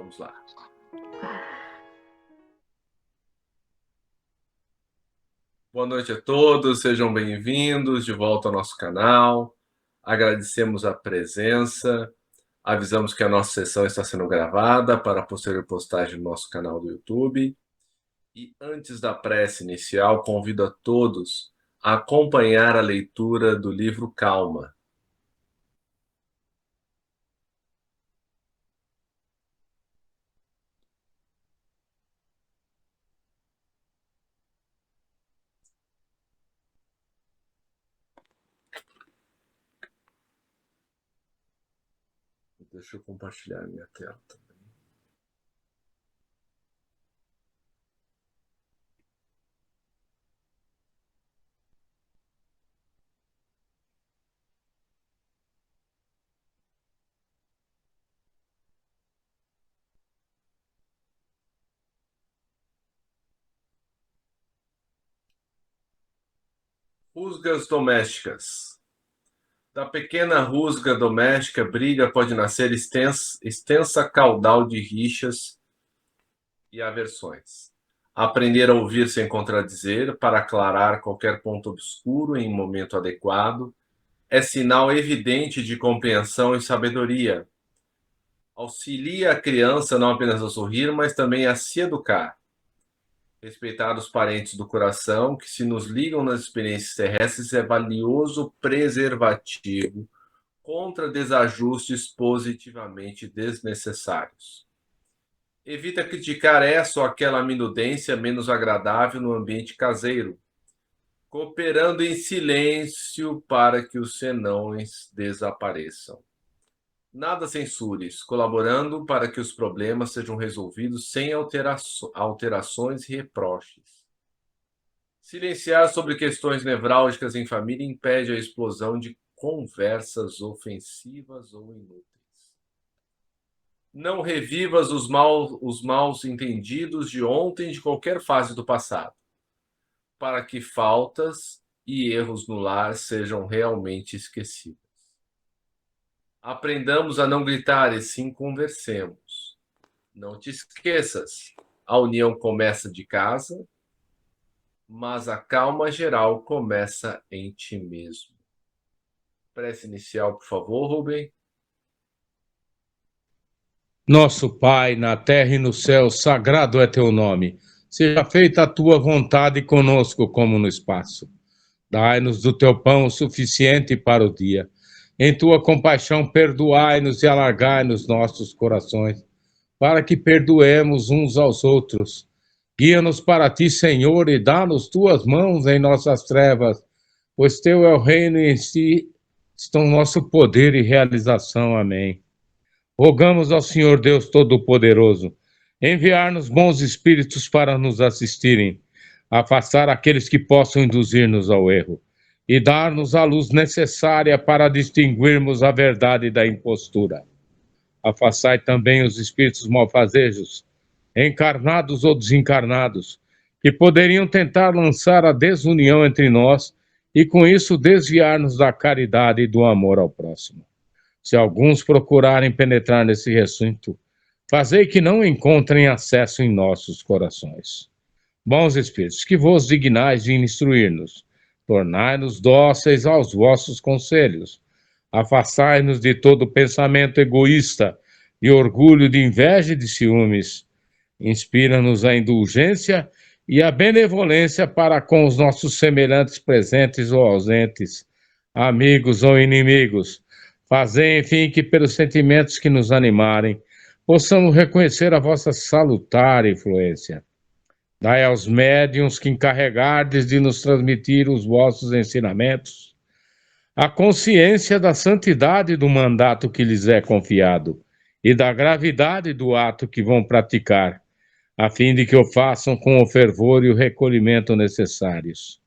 Vamos lá. Boa noite a todos, sejam bem-vindos de volta ao nosso canal. Agradecemos a presença. Avisamos que a nossa sessão está sendo gravada para posterior postagem no nosso canal do YouTube. E antes da prece inicial, convido a todos a acompanhar a leitura do livro Calma. Deixa eu compartilhar a minha tela também. Rusgas domésticas. Da pequena rusga doméstica briga pode nascer extensa caudal de rixas e aversões. Aprender a ouvir sem contradizer, para aclarar qualquer ponto obscuro em momento adequado, é sinal evidente de compreensão e sabedoria. Auxilia a criança não apenas a sorrir, mas também a se educar. Respeitar os parentes do coração, que se nos ligam nas experiências terrestres, é valioso preservativo contra desajustes positivamente desnecessários. Evita criticar essa ou aquela minudência menos agradável no ambiente caseiro, cooperando em silêncio para que os senões desapareçam. Nada censures, colaborando para que os problemas sejam resolvidos sem alterações e reproches. Silenciar sobre questões nevrálgicas em família impede a explosão de conversas ofensivas ou inúteis. Não revivas os maus entendidos de ontem de qualquer fase do passado, para que faltas e erros no lar sejam realmente esquecidos. Aprendamos a não gritar e sim conversemos. Não te esqueças, a união começa de casa, mas a calma geral começa em ti mesmo. Prece inicial, por favor, Rubem. Nosso Pai, na terra e no céu, sagrado é teu nome. Seja feita a tua vontade conosco como no espaço. Dai-nos do teu pão o suficiente para o dia. Em tua compaixão, perdoai-nos e alargai-nos nossos corações, para que perdoemos uns aos outros. Guia-nos para ti, Senhor, e dá-nos tuas mãos em nossas trevas, pois teu é o reino e em si estão nosso poder e realização. Amém. Rogamos ao Senhor Deus Todo-Poderoso enviar-nos bons espíritos para nos assistirem, afastar aqueles que possam induzir-nos ao erro e dar-nos a luz necessária para distinguirmos a verdade da impostura. Afastai também os espíritos malfazejos, encarnados ou desencarnados, que poderiam tentar lançar a desunião entre nós e com isso desviar-nos da caridade e do amor ao próximo. Se alguns procurarem penetrar nesse recinto, fazei que não encontrem acesso em nossos corações. Bons espíritos, que vos dignais de instruir-nos, tornai-nos dóceis aos vossos conselhos, afastai-nos de todo pensamento egoísta, de orgulho, de inveja e de ciúmes, inspira-nos a indulgência e a benevolência para com os nossos semelhantes presentes ou ausentes, amigos ou inimigos. Fazei, enfim, que pelos sentimentos que nos animarem, possamos reconhecer a vossa salutar influência. Dai aos médiuns que encarregardes de nos transmitir os vossos ensinamentos a consciência da santidade do mandato que lhes é confiado e da gravidade do ato que vão praticar, a fim de que o façam com o fervor e o recolhimento necessários.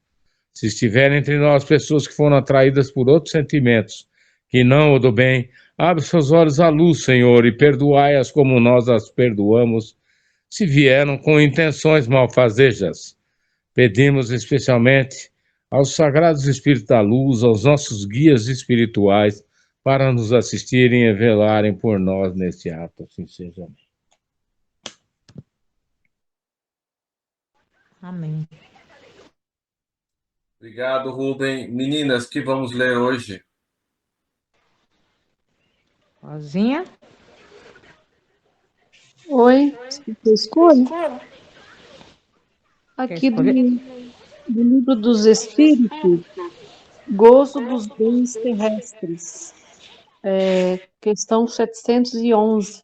Se estiverem entre nós pessoas que foram atraídas por outros sentimentos, que não o do bem, abre seus olhos à luz, Senhor, e perdoai-as como nós as perdoamos, se vieram com intenções malfazejas. Pedimos especialmente aos sagrados Espíritos da Luz, aos nossos guias espirituais, para nos assistirem e velarem por nós neste ato. Assim seja. Amém. Obrigado, Rubem. Meninas, que vamos ler hoje? Rosinha? Oi, você escolhe? Quer Aqui escolher? do Livro dos Espíritos, Gozo dos Bens Terrestres, questão 711.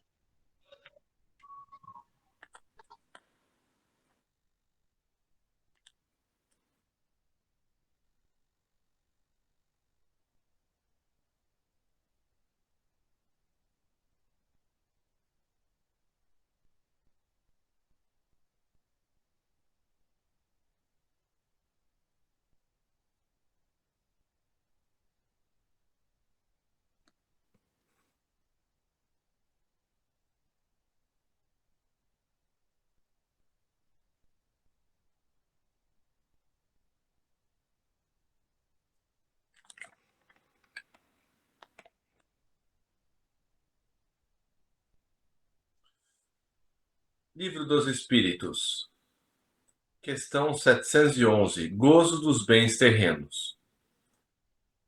Livro dos Espíritos, questão 711. Gozo dos bens terrenos.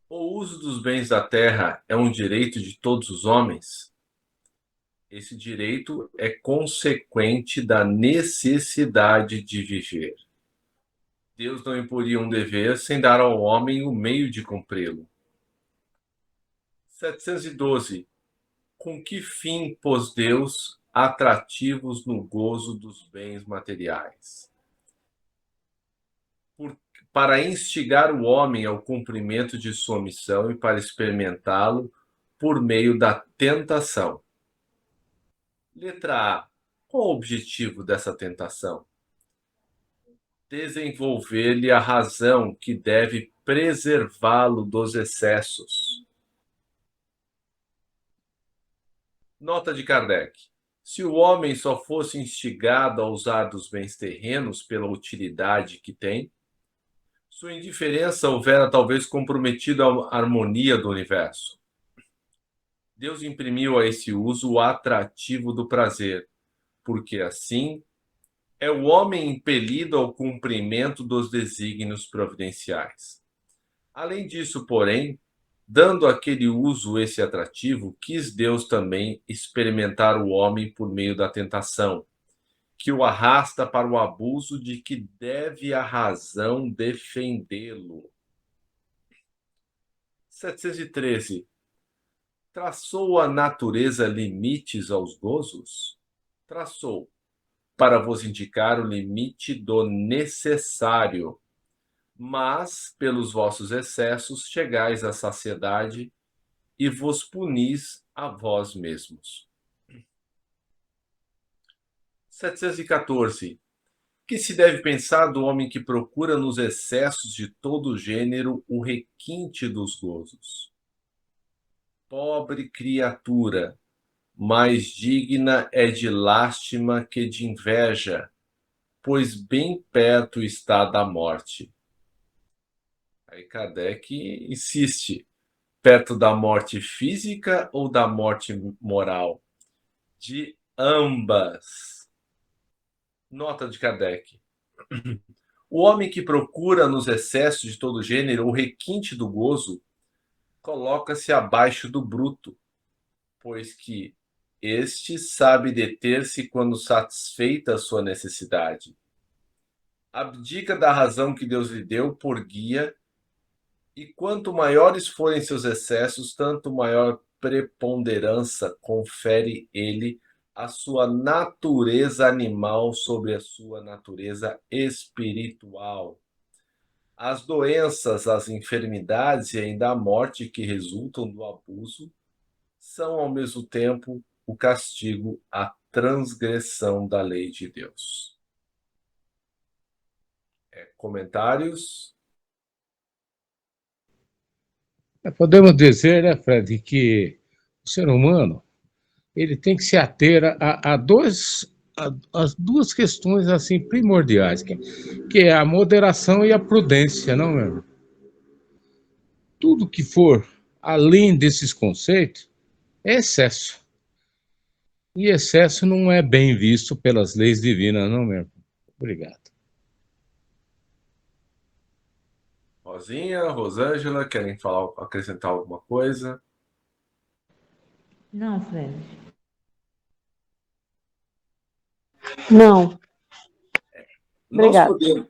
O uso dos bens da terra é um direito de todos os homens? Esse direito é consequente da necessidade de viver. Deus não imporia um dever sem dar ao homem o meio de cumpri-lo. 712. Com que fim pôs Deus atrativos no gozo dos bens materiais? Para instigar o homem ao cumprimento de sua missão e para experimentá-lo por meio da tentação. Letra A. Qual o objetivo dessa tentação? Desenvolver-lhe a razão que deve preservá-lo dos excessos. Nota de Kardec. Se o homem só fosse instigado a usar dos bens terrenos pela utilidade que tem, sua indiferença houvera talvez comprometido a harmonia do universo. Deus imprimiu a esse uso o atrativo do prazer, porque assim é o homem impelido ao cumprimento dos desígnios providenciais. Além disso, porém, dando àquele uso esse atrativo, quis Deus também experimentar o homem por meio da tentação, que o arrasta para o abuso de que deve a razão defendê-lo. 713. Traçou a natureza limites aos gozos? Traçou, para vos indicar o limite do necessário, mas, pelos vossos excessos, chegais à saciedade e vos punis a vós mesmos. 714. Que se deve pensar do homem que procura nos excessos de todo gênero o requinte dos gozos? Pobre criatura, mais digna é de lástima que de inveja, pois bem perto está da morte. Aí Kardec insiste, perto da morte física ou da morte moral? De ambas. Nota de Kardec. O homem que procura nos excessos de todo gênero o requinte do gozo coloca-se abaixo do bruto, pois que este sabe deter-se quando satisfeita a sua necessidade. Abdica da razão que Deus lhe deu por guia, e quanto maiores forem seus excessos, tanto maior preponderância confere ele à sua natureza animal sobre a sua natureza espiritual. As doenças, as enfermidades e ainda a morte que resultam do abuso são, ao mesmo tempo, o castigo à transgressão da lei de Deus. Comentários? Podemos dizer, né, Fred, que o ser humano ele tem que se ater as duas questões assim primordiais, que é a moderação e a prudência, não, meu irmão? Tudo que for além desses conceitos é excesso. E excesso não é bem visto pelas leis divinas, não, meu irmão? Obrigado. Rosinha, Rosângela, querem falar, acrescentar alguma coisa? Não, Fred. Não, Nós obrigada. podemos,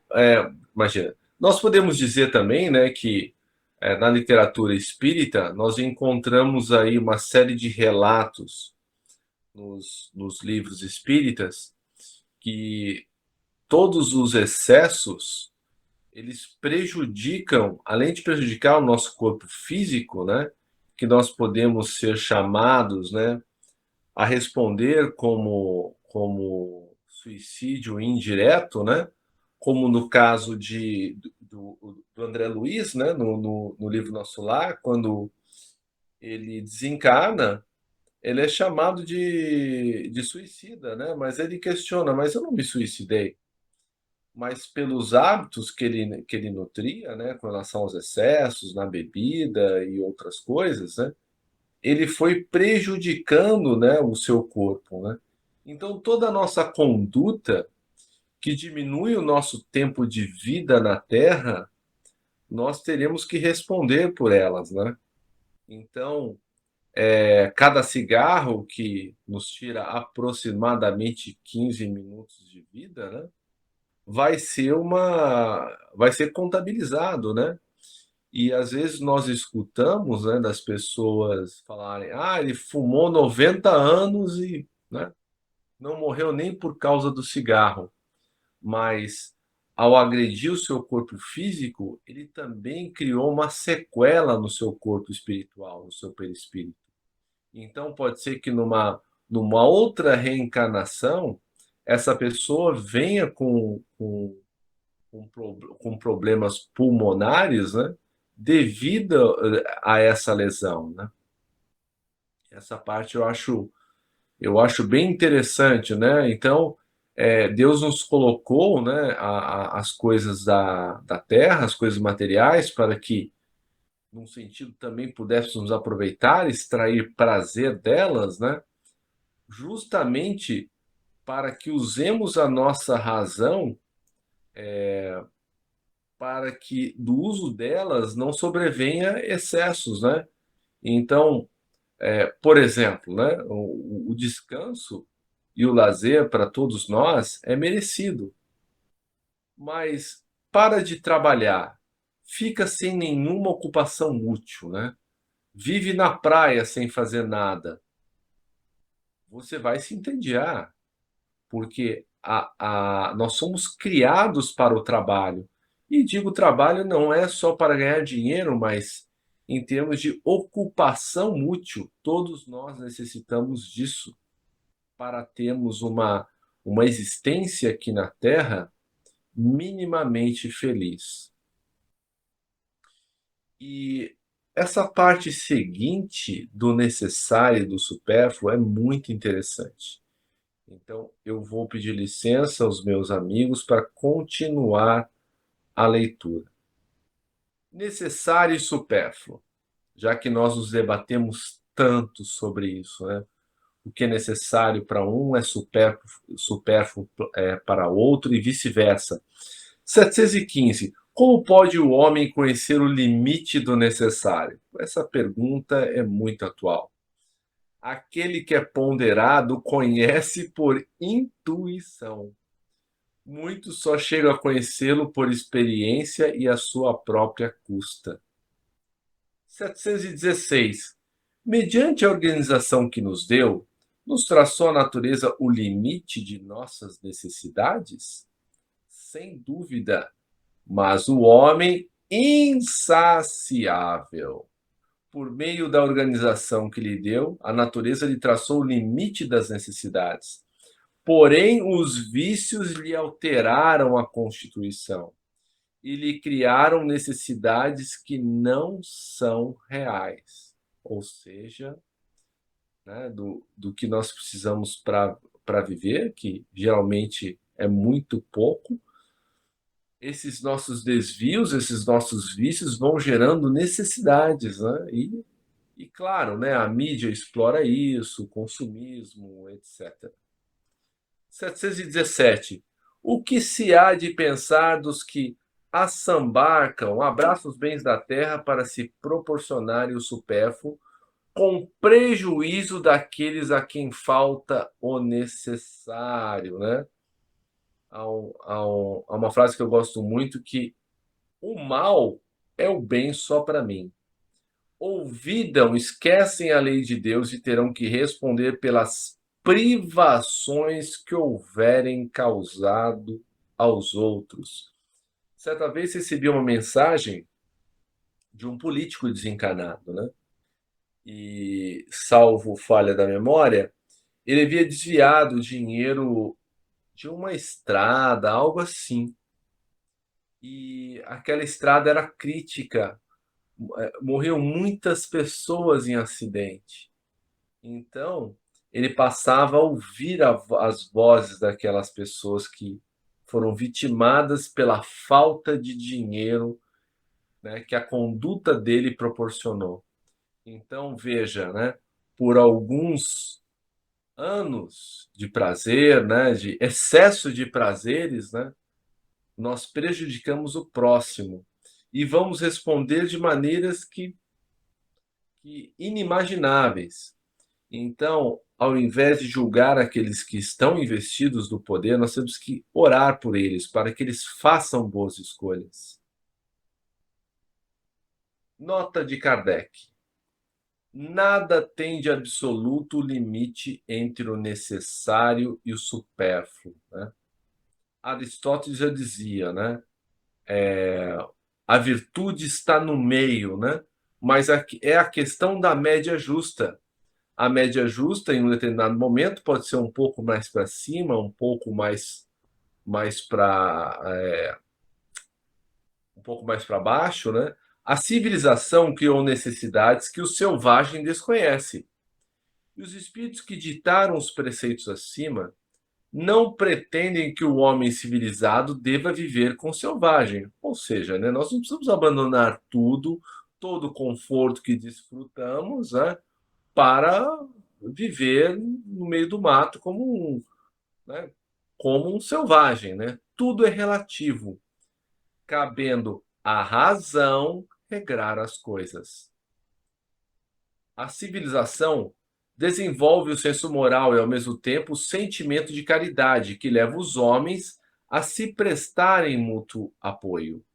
imagina, nós podemos dizer também, né, que na literatura espírita nós encontramos aí uma série de relatos nos livros espíritas que todos os excessos eles prejudicam, além de prejudicar o nosso corpo físico, né, que nós podemos ser chamados, né, a responder como suicídio indireto, né, como no caso do André Luiz, né, no livro Nosso Lar, quando ele desencarna, ele é chamado de suicida, né, mas ele questiona, mas eu não me suicidei. Mas pelos hábitos que ele nutria, né, com relação aos excessos na bebida e outras coisas, né, ele foi prejudicando, né, o seu corpo, né? Então toda a nossa conduta que diminui o nosso tempo de vida na Terra, nós teremos que responder por elas, né? Então, cada cigarro que nos tira aproximadamente 15 minutos de vida, né, vai ser contabilizado, né? E às vezes nós escutamos, né, das pessoas falarem: "Ah, ele fumou 90 anos e, né, não morreu nem por causa do cigarro". Mas ao agredir o seu corpo físico, ele também criou uma sequela no seu corpo espiritual, no seu perispírito. Então pode ser que numa outra reencarnação, essa pessoa venha com problemas pulmonares, né, devido a essa lesão, né? Essa parte eu acho bem interessante, né? Então, Deus nos colocou, né, as coisas da terra, as coisas materiais, para que, num sentido, também pudéssemos aproveitar, extrair prazer delas, né? Justamente para que usemos a nossa razão para que do uso delas não sobrevenha excessos, né? Então, por exemplo, né, o descanso e o lazer para todos nós é merecido, mas para de trabalhar, fica sem nenhuma ocupação útil, né? Vive na praia sem fazer nada, você vai se entediar, porque nós somos criados para o trabalho. E digo trabalho não é só para ganhar dinheiro, mas em termos de ocupação útil, todos nós necessitamos disso para termos uma existência aqui na Terra minimamente feliz. E essa parte seguinte do necessário e do supérfluo é muito interessante. Então, eu vou pedir licença aos meus amigos para continuar a leitura. Necessário e supérfluo, já que nós nos debatemos tanto sobre isso, né? O que é necessário para um é supérfluo para outro e vice-versa. 715. Como pode o homem conhecer o limite do necessário? Essa pergunta é muito atual. Aquele que é ponderado conhece por intuição. Muitos só chegam a conhecê-lo por experiência e à sua própria custa. 716. Mediante a organização que nos deu, nos traçou a natureza o limite de nossas necessidades? Sem dúvida, mas o homem insaciável. Por meio da organização que lhe deu, a natureza lhe traçou o limite das necessidades. Porém, os vícios lhe alteraram a constituição e lhe criaram necessidades que não são reais. Ou seja, né, do que nós precisamos para viver, que geralmente é muito pouco, esses nossos desvios, esses nossos vícios vão gerando necessidades, né? E claro, né, a mídia explora isso, o consumismo, etc. 717. O que se há de pensar dos que assambarcam, abraçam os bens da terra para se proporcionarem o supérfluo, com prejuízo daqueles a quem falta o necessário, né? Há uma frase que eu gosto muito que o mal é o bem só para mim. Ouvidam, esquecem a lei de Deus e terão que responder pelas privações que houverem causado aos outros. Certa vez recebi uma mensagem de um político desencarnado, né? E, salvo falha da memória, ele havia desviado dinheiro de uma estrada, algo assim. E aquela estrada era crítica, morreram muitas pessoas em acidente. Então, ele passava a ouvir as vozes daquelas pessoas que foram vitimadas pela falta de dinheiro, né, que a conduta dele proporcionou. Então, veja, né, por alguns anos de prazer, né, de excesso de prazeres, né, nós prejudicamos o próximo e vamos responder de maneiras que inimagináveis. Então, ao invés de julgar aqueles que estão investidos no poder, nós temos que orar por eles, para que eles façam boas escolhas. Nota de Kardec. Nada tem de absoluto limite entre o necessário e o supérfluo, né? Aristóteles já dizia, né? A virtude está no meio, né? Mas é a questão da média justa. A média justa, em um determinado momento, pode ser um pouco mais para cima, um pouco mais para um pouco mais para baixo, né? A civilização criou necessidades que o selvagem desconhece. E os espíritos que ditaram os preceitos acima não pretendem que o homem civilizado deva viver com o selvagem. Ou seja, né, nós não precisamos abandonar tudo, todo o conforto que desfrutamos, né, para viver no meio do mato né, como um selvagem. Né? Tudo é relativo, cabendo à razão regrar as coisas. A civilização desenvolve o senso moral e, ao mesmo tempo, o sentimento de caridade, que leva os homens a se prestarem mútuo apoio.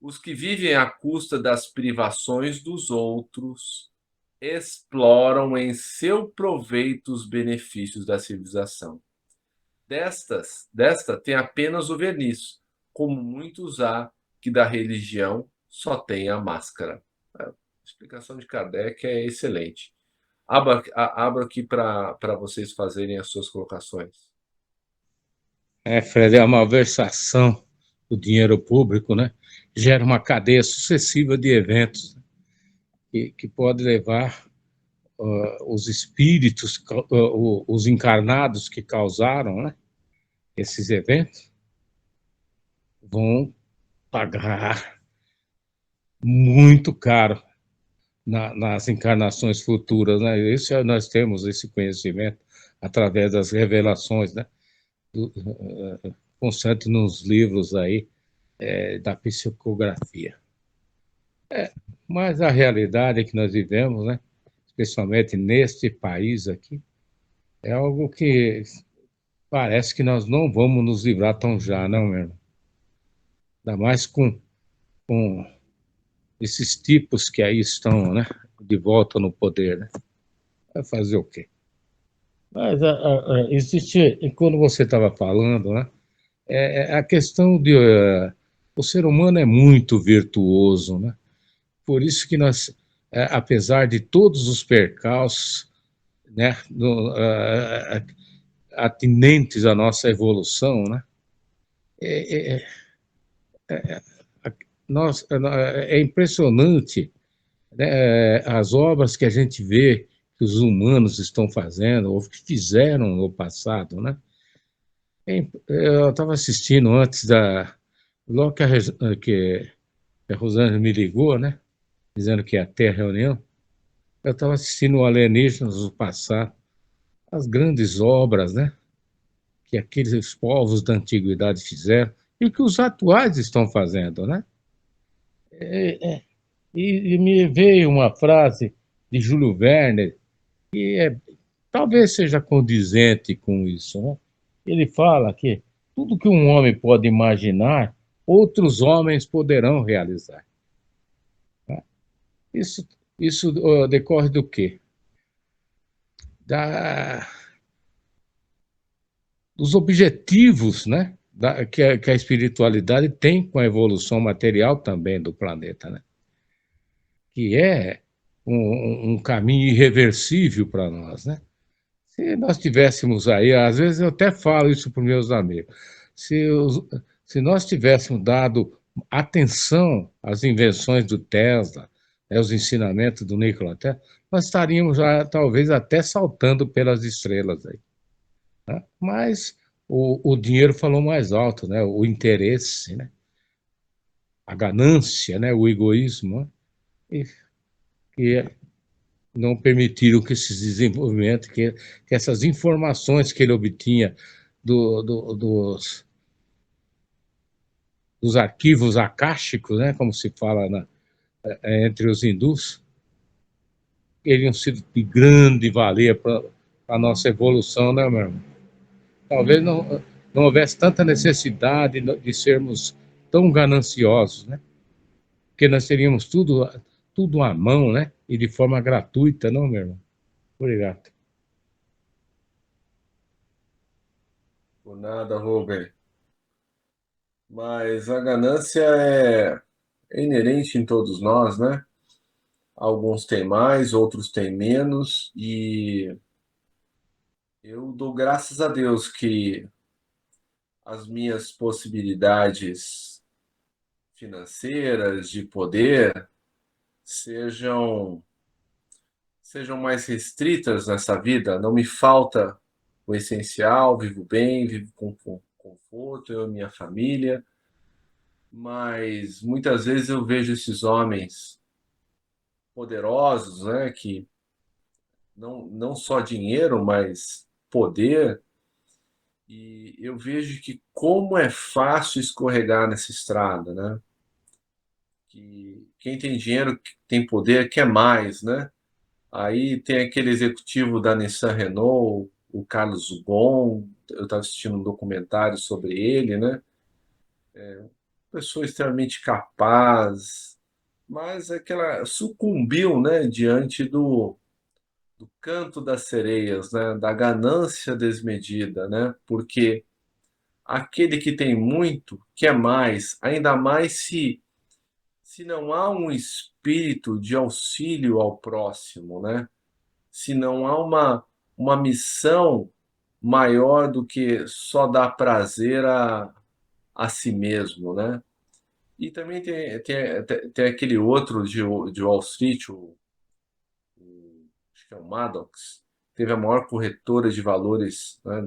Os que vivem à custa das privações dos outros exploram em seu proveito os benefícios da civilização. Desta tem apenas o verniz, como muitos há que da religião só tem a máscara. A explicação de Kardec é excelente. Abro aqui para vocês fazerem as suas colocações. Fred, é uma malversação do dinheiro público, né? Gera uma cadeia sucessiva de eventos que pode levar os espíritos, os encarnados que causaram, né, esses eventos, vão pagar muito caro nas encarnações futuras, né? Isso nós temos esse conhecimento através das revelações, né? Constante nos livros aí da psicografia. Mas a realidade que nós vivemos, né? Especialmente neste país aqui, é algo que parece que nós não vamos nos livrar tão já, não, meu irmão? Ainda mais com esses tipos que aí estão, né, de volta no poder, né? Vai fazer o quê? Mas existe, e quando você estava falando, né, a questão de... o ser humano é muito virtuoso, né? Por isso que nós, apesar de todos os percalços, né, atinentes à nossa evolução, né, é impressionante, né, as obras que a gente vê que os humanos estão fazendo, ou que fizeram no passado, né? Eu estava assistindo antes logo que a Rosângela me ligou, né? Dizendo que ia ter a reunião, eu estava assistindo o Alienígenas do passado, as grandes obras, né? Que aqueles povos da antiguidade fizeram, e que os atuais estão fazendo, né? E me veio uma frase de Júlio Verne, talvez seja condizente com isso, né? Ele fala que tudo que um homem pode imaginar, outros homens poderão realizar. Tá? Isso, isso decorre do quê? Da, dos objetivos, né? Que a espiritualidade tem com a evolução material também do planeta, né? Que é um caminho irreversível para nós, né? Se nós tivéssemos aí, às vezes eu até falo isso para os meus amigos, se, os, se nós tivéssemos dado atenção às invenções do Tesla, né, os ensinamentos do Nikola Tesla, nós estaríamos já talvez até saltando pelas estrelas aí. Né? Mas o dinheiro falou mais alto, né? O interesse, né? A ganância, né? O egoísmo, né? Que não permitiram que esses desenvolvimentos, que essas informações que ele obtinha dos arquivos akáshicos, né, como se fala entre os hindus, teriam sido de grande valia para a nossa evolução, né, meu irmão? Talvez não houvesse tanta necessidade de sermos tão gananciosos, né? Porque nós teríamos tudo à mão, né? E de forma gratuita, não, meu irmão? Obrigado. Por nada, Rubem. Mas a ganância é inerente em todos nós, né? Alguns têm mais, outros têm menos, e eu dou graças a Deus que as minhas possibilidades financeiras, de poder, sejam sejam mais restritas nessa vida. Não me falta o essencial, vivo bem, vivo com conforto, eu e minha família, mas muitas vezes eu vejo esses homens poderosos, né, que não só dinheiro, mas poder, e eu vejo que como é fácil escorregar nessa estrada, né? Que quem tem dinheiro, tem poder, quer mais, né? Aí tem aquele executivo da Nissan Renault, o Carlos Ghosn, eu estava assistindo um documentário sobre ele, né? Pessoa extremamente capaz, mas aquela sucumbiu, né, diante do canto das sereias, né, da ganância desmedida, né? Porque aquele que tem muito quer mais, ainda mais se não há um espírito de auxílio ao próximo, né? Se não há uma missão maior do que só dar prazer a si mesmo, né? E também tem aquele outro de Wall Street, acho que é o Maddox, teve a maior corretora de valores, né,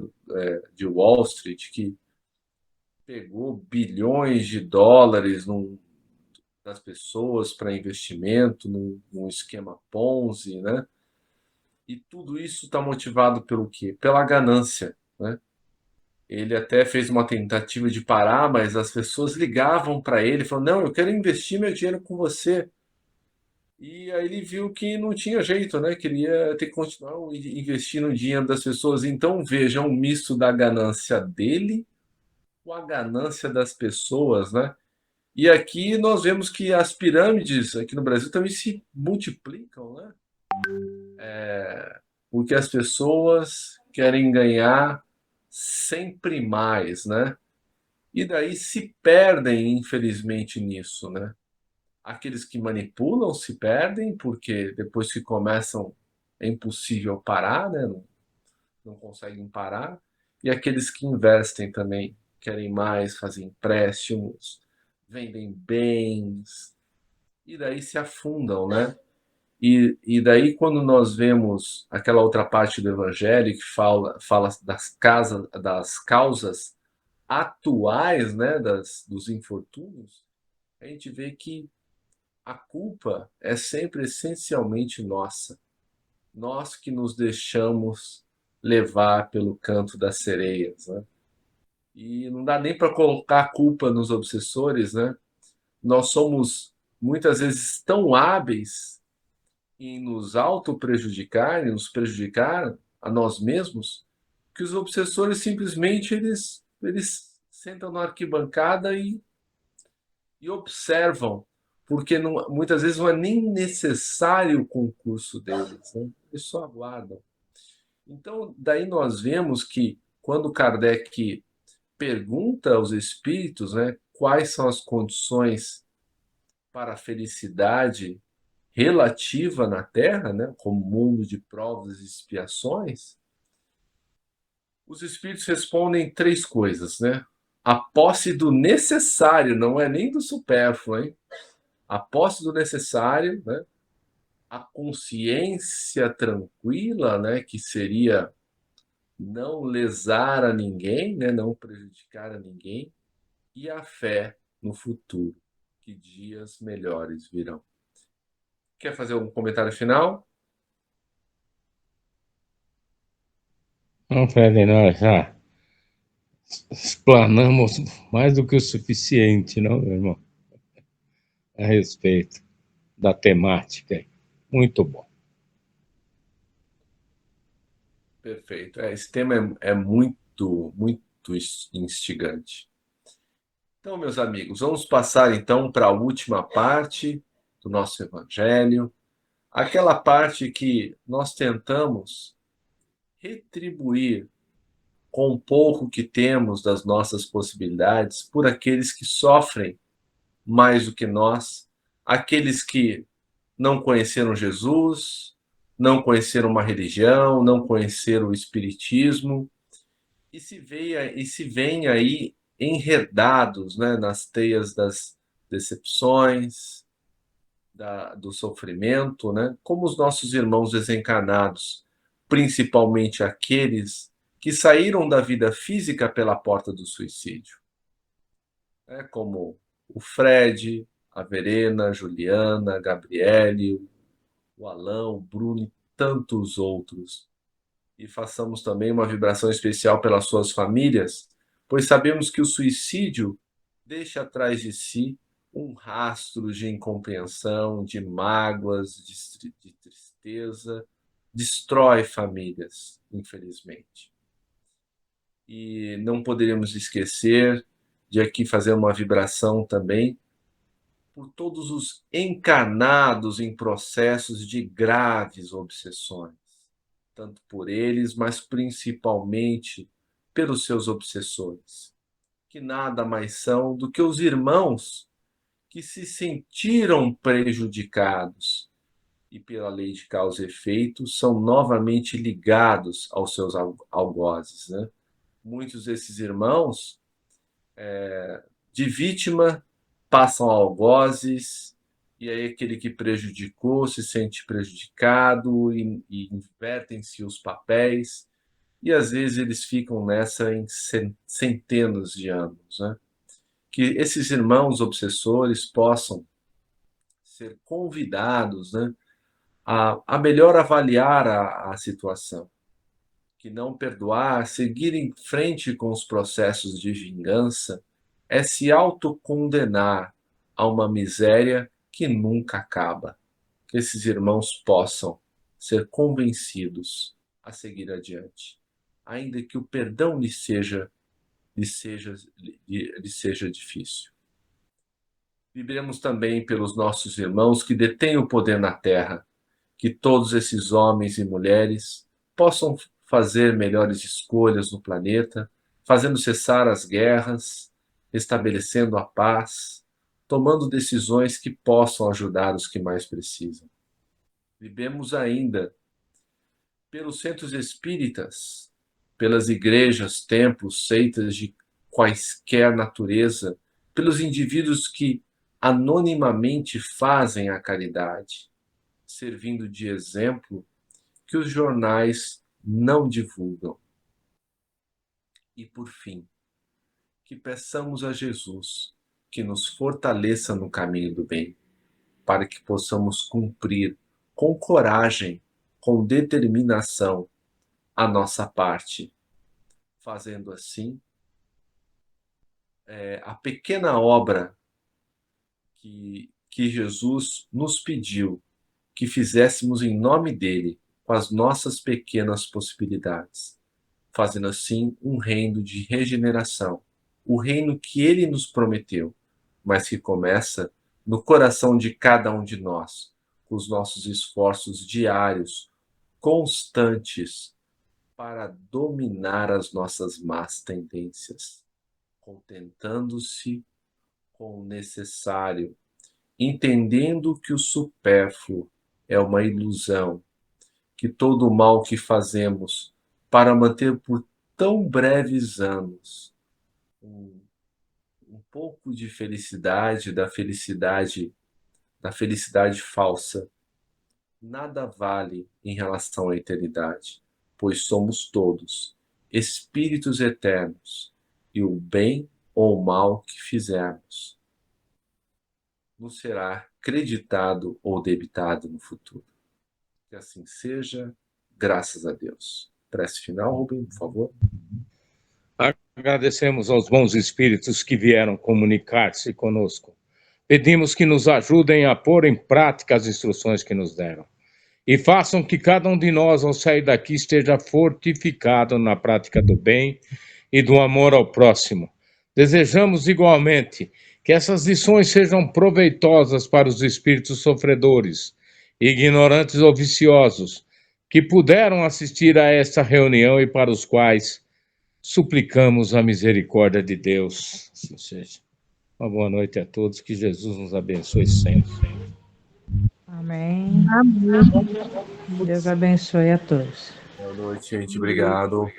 de Wall Street, que pegou bilhões de dólares das pessoas para investimento, num esquema Ponzi, né? E tudo isso está motivado pelo quê? Pela ganância, né? Ele até fez uma tentativa de parar, mas as pessoas ligavam para ele, falando: não, eu quero investir meu dinheiro com você. E aí ele viu que não tinha jeito, né? Queria ter que continuar investindo o dinheiro das pessoas. Então veja, um misto da ganância dele com a ganância das pessoas, né? E aqui nós vemos que as pirâmides aqui no Brasil também se multiplicam, né? Porque as pessoas querem ganhar sempre mais, né? E daí se perdem, infelizmente, nisso, né? Aqueles que manipulam se perdem, porque depois que começam é impossível parar, né? Não conseguem parar. E aqueles que investem também querem mais, fazem empréstimos, vendem bens, e daí se afundam, né? E daí, quando nós vemos aquela outra parte do Evangelho que fala das causas atuais, né, dos infortúnios, a gente vê que a culpa é sempre essencialmente nossa. Nós que nos deixamos levar pelo canto das sereias, né? E não dá nem para colocar a culpa nos obsessores, né? Nós somos muitas vezes tão hábeis em nos auto-prejudicar, em nos prejudicar a nós mesmos, que os obsessores simplesmente eles sentam na arquibancada e observam, porque não, muitas vezes não é nem necessário o concurso deles, né? Eles só aguardam. Então, daí nós vemos que quando Kardec pergunta aos espíritos, né, quais são as condições para a felicidade relativa na Terra, né, como mundo de provas e expiações, os espíritos respondem três coisas, né? A posse do necessário, não é nem do supérfluo, hein? A posse do necessário, né? A consciência tranquila, né? Que seria não lesar a ninguém, né? Não prejudicar a ninguém, e a fé no futuro, que dias melhores virão. Quer fazer um comentário final? Não, Fred, nós já explanamos mais do que o suficiente, não, meu irmão, a respeito da temática. Muito bom. Perfeito. Esse tema é muito, muito instigante. Então, meus amigos, vamos passar então para a última parte do nosso evangelho, aquela parte que nós tentamos retribuir com o pouco que temos das nossas possibilidades por aqueles que sofrem mais do que nós, aqueles que não conheceram Jesus, não conheceram uma religião, não conheceram o espiritismo e se veem aí enredados, né, nas teias das decepções, do sofrimento, né, como os nossos irmãos desencarnados, principalmente aqueles que saíram da vida física pela porta do suicídio, né, como o Fred, a Verena, a Juliana, a Gabriele, o Alain, o Bruno e tantos outros. E façamos também uma vibração especial pelas suas famílias, pois sabemos que o suicídio deixa atrás de si um rastro de incompreensão, de mágoas, de tristeza, destrói famílias, infelizmente. E não poderíamos esquecer de aqui fazer uma vibração também por todos os encarnados em processos de graves obsessões, tanto por eles, mas principalmente pelos seus obsessores, que nada mais são do que os irmãos que se sentiram prejudicados e, pela lei de causa e efeito, são novamente ligados aos seus algozes, né? Muitos desses irmãos, de vítima, passam a algozes, e aí aquele que prejudicou se sente prejudicado e invertem-se os papéis, e às vezes eles ficam nessa em centenas de anos, né? Que esses irmãos obsessores possam ser convidados, né, a melhor avaliar a situação, que não perdoar, seguir em frente com os processos de vingança, é se autocondenar a uma miséria que nunca acaba. Que esses irmãos possam ser convencidos a seguir adiante, ainda que o perdão lhe seja difícil. Vibremos também pelos nossos irmãos que detêm o poder na terra, que todos esses homens e mulheres possam fazer melhores escolhas no planeta, fazendo cessar as guerras, estabelecendo a paz, tomando decisões que possam ajudar os que mais precisam. Vivemos ainda pelos centros espíritas, pelas igrejas, templos, seitas de quaisquer natureza, pelos indivíduos que anonimamente fazem a caridade, servindo de exemplo que os jornais não divulgam. E, por fim, que peçamos a Jesus que nos fortaleça no caminho do bem, para que possamos cumprir com coragem, com determinação, a nossa parte. Fazendo assim, a pequena obra que Jesus nos pediu que fizéssemos em nome dele, com as nossas pequenas possibilidades, fazendo assim um reino de regeneração, o reino que ele nos prometeu, mas que começa no coração de cada um de nós, com os nossos esforços diários, constantes, para dominar as nossas más tendências, contentando-se com o necessário, entendendo que o supérfluo é uma ilusão, que todo o mal que fazemos para manter por tão breves anos um pouco de felicidade, da felicidade falsa, nada vale em relação à eternidade, pois somos todos espíritos eternos, e o bem ou o mal que fizermos nos será creditado ou debitado no futuro. Que assim seja, graças a Deus. Prece final, Rubem, por favor. Agradecemos aos bons espíritos que vieram comunicar-se conosco. Pedimos que nos ajudem a pôr em prática as instruções que nos deram. E façam que cada um de nós, ao sair daqui, esteja fortificado na prática do bem e do amor ao próximo. Desejamos igualmente que essas lições sejam proveitosas para os espíritos sofredores, ignorantes ou viciosos, que puderam assistir a esta reunião e para os quais suplicamos a misericórdia de Deus. Assim seja. Uma boa noite a todos, que Jesus nos abençoe sempre. Amém. Amém. Deus abençoe a todos. Boa noite, gente. Obrigado.